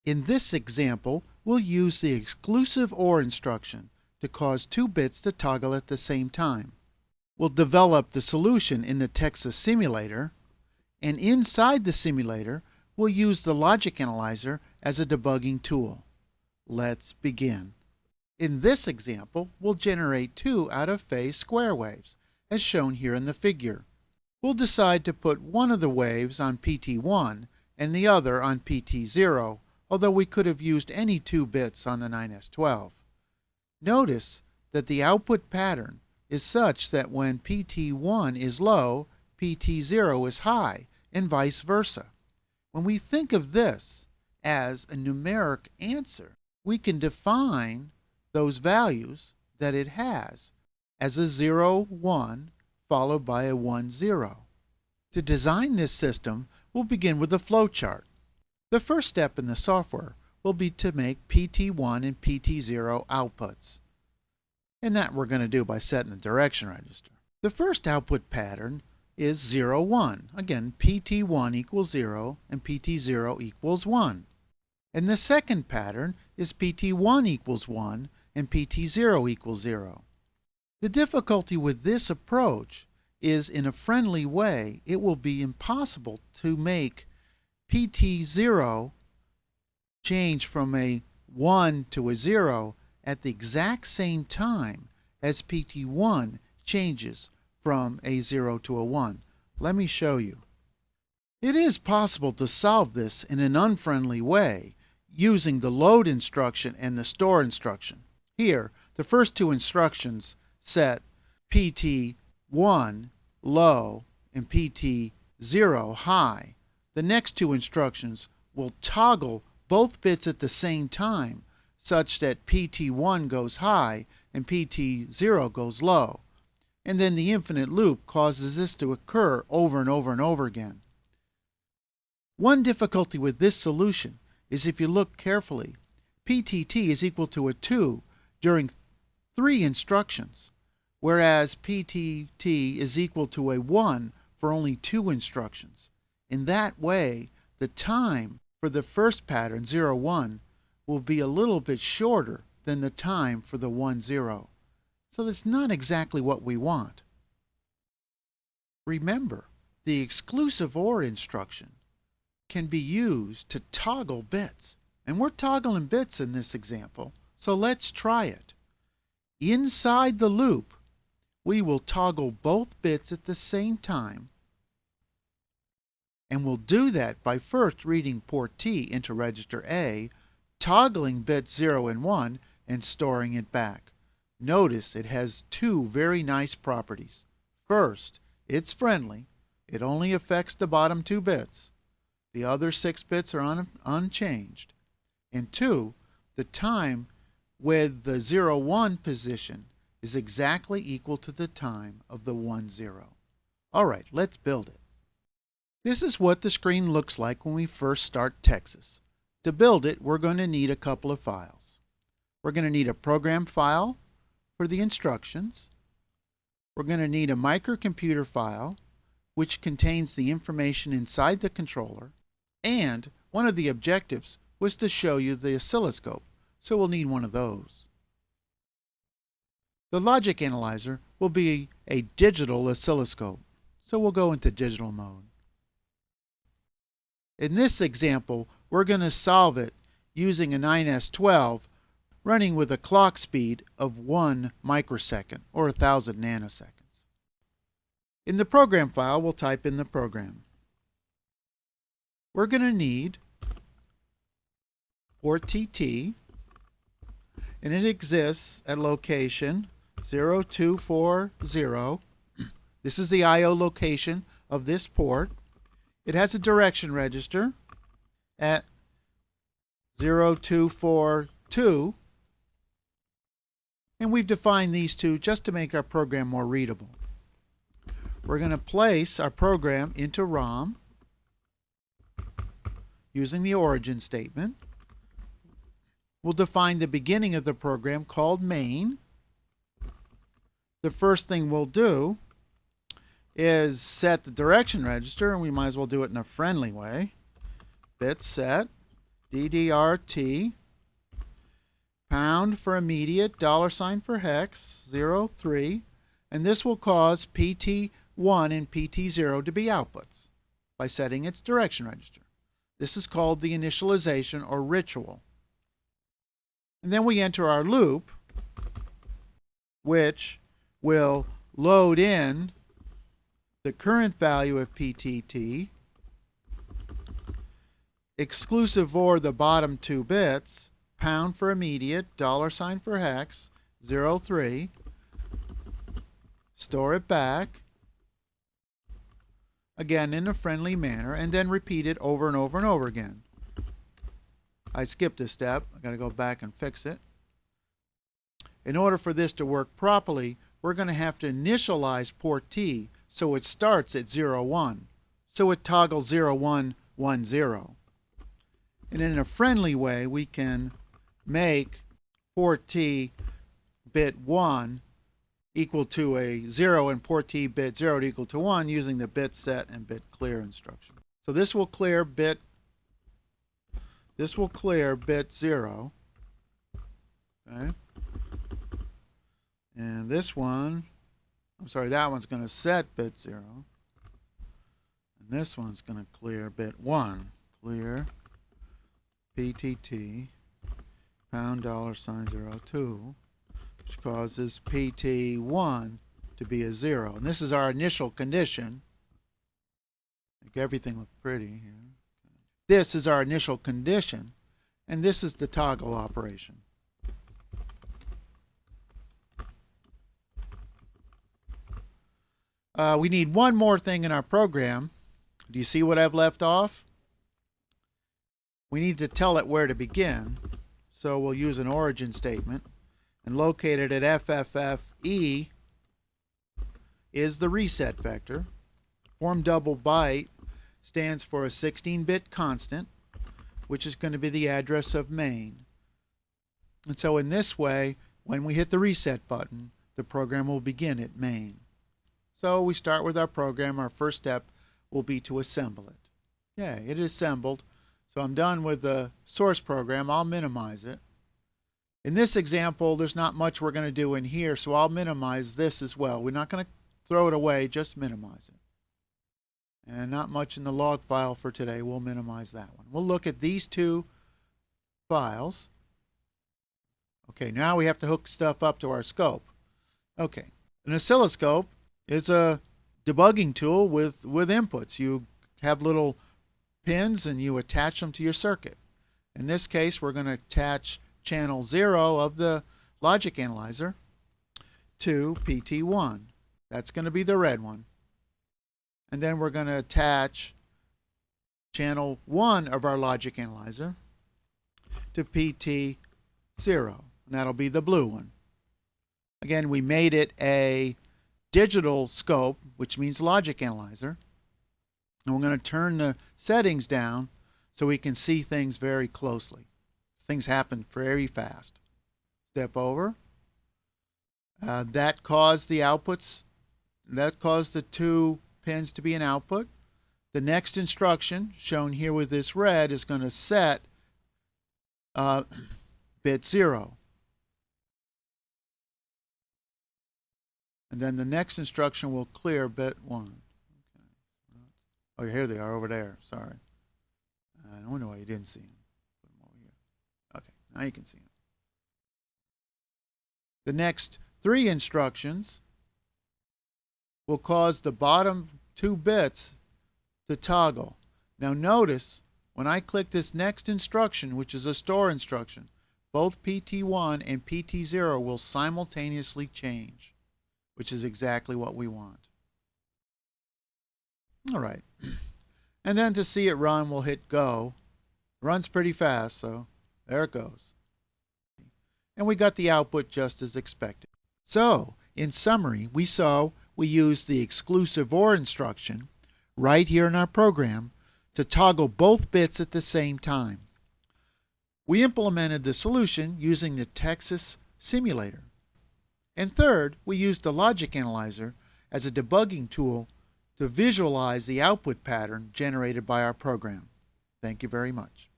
In this example, we'll use the exclusive OR instruction to cause two bits to toggle at the same time. We'll develop the solution in the Texas simulator, and inside the simulator, we'll use the logic analyzer as a debugging tool. Let's begin. In this example, we'll generate two out-of-phase square waves, as shown here in the figure. We'll decide to put one of the waves on PT1 and the other on PT0, although we could have used any two bits on the 9S12. Notice that the output pattern is such that when PT1 is low, PT0 is high, and vice versa. When we think of this as a numeric answer, we can define those values that it has as a 0, 1, followed by a 1, 0. To design this system, we'll begin with a flowchart. The first step in the software will be to make PT1 and PT0 outputs. And that we're going to do by setting the direction register. The first output pattern is 0, 1. Again, PT1 equals 0 and PT0 equals 1. And the second pattern is PT1 equals 1 and PT0 equals 0. The difficulty with this approach is, in a friendly way, it will be impossible to make PT0 change from a 1 to a 0 at the exact same time as PT1 changes from a 0 to a 1. Let me show you. It is possible to solve this in an unfriendly way using the load instruction and the store instruction. Here, the first two instructions set PT1 low and PT0 high. The next two instructions will toggle both bits at the same time such that PT1 goes high and PT0 goes low. And then the infinite loop causes this to occur over and over and over again. One difficulty with this solution is, if you look carefully, PTT is equal to a 2 during 3 instructions, whereas PTT is equal to a 1 for only 2 instructions. In that way, the time for the first pattern, 0, 1, will be a little bit shorter than the time for the 1, 0. So that's not exactly what we want. Remember, the exclusive OR instruction can be used to toggle bits. And we're toggling bits in this example, so let's try it. Inside the loop, we will toggle both bits at the same time. And we'll do that by first reading port T into register A, toggling bits 0 and 1, and storing it back. Notice it has two very nice properties. First, it's friendly. It only affects the bottom 2 bits. The other 6 bits are unchanged. And 2, the time with the 0, 1 position is exactly equal to the time of the 1, 0. All right, let's build it. This is what the screen looks like when we first start Texas. To build it, we're going to need a couple of files. We're going to need a program file for the instructions. We're going to need a microcomputer file which contains the information inside the controller, and one of the objectives was to show you the oscilloscope, so we'll need one of those. The logic analyzer will be a digital oscilloscope, so we'll go into digital mode. In this example, we're going to solve it using a 9S12 running with a clock speed of 1 microsecond or 1,000 nanoseconds. In the program file, we'll type in the program. We're going to need port TT, and it exists at location 0240. This is the I/O location of this port. It has a direction register at 0242, and we've defined these two just to make our program more readable. We're going to place our program into ROM using the origin statement. We'll define the beginning of the program called main. The first thing we'll do is set the direction register, and we might as well do it in a friendly way. Bit set, DDRT, pound for immediate, $ for hex, 03, and this will cause PT1 and PT0 to be outputs by setting its direction register. This is called the initialization or ritual. And then we enter our loop, which will load in the current value of PTT, exclusive or the bottom 2 bits, pound for immediate, $ for hex, 03, store it back, again in a friendly manner, and then repeat it over and over and over again. I skipped a step. I got to go back and fix it. In order for this to work properly, we're going to have to initialize port T so it starts at 01. So it toggles 0110. And in a friendly way, we can make port T bit 1 equal to a 0 and port T bit 0 to equal to 1 using the bit set and bit clear instruction. So this will clear bit 0. Okay. And this one, that one's going to set bit 0. And this one's going to clear bit 1. Clear PTT pound $02, which causes PT1 to be a 0. And this is our initial condition. Make everything look pretty here. This is our initial condition, and this is the toggle operation. We need one more thing in our program. Do you see what I've left off? We need to tell it where to begin, so we'll use an origin statement, and located at FFFE is the reset vector. Form double byte stands for a 16-bit constant, which is going to be the address of main. And so in this way, when we hit the reset button, the program will begin at main. So we start with our program. Our first step will be to assemble it. Okay, it is assembled. So I'm done with the source program. I'll minimize it. In this example, there's not much we're going to do in here, so I'll minimize this as well. We're not going to throw it away, just minimize it. And not much in the log file for today. We'll minimize that one. We'll look at these two files. Okay, now we have to hook stuff up to our scope. Okay, an oscilloscope is a debugging tool with inputs. You have little pins and you attach them to your circuit. In this case, we're going to attach channel 0 of the logic analyzer to PT1. That's going to be the red one. And then we're going to attach channel 1 of our logic analyzer to PT0. And that'll be the blue one. Again, we made it a digital scope, which means logic analyzer. And we're going to turn the settings down so we can see things very closely. Things happen very fast. Step over. That caused the outputs. That caused the two pins to be an output. The next instruction, shown here with this red, is going to set bit 0. And then the next instruction will clear bit 1. Okay. Oh, here they are over there. Sorry. I don't know why you didn't see them. Put them over here. Okay, now you can see them. The next 3 instructions will cause the bottom 2 bits to toggle. Now notice, when I click this next instruction, which is a store instruction, both PT1 and PT0 will simultaneously change, which is exactly what we want. All right. And then to see it run, we'll hit go. It runs pretty fast, so there it goes. And we got the output just as expected. So, in summary, we saw we used the exclusive OR instruction right here in our program to toggle both bits at the same time. We implemented the solution using the Texas simulator. And third, we used the logic analyzer as a debugging tool to visualize the output pattern generated by our program. Thank you very much.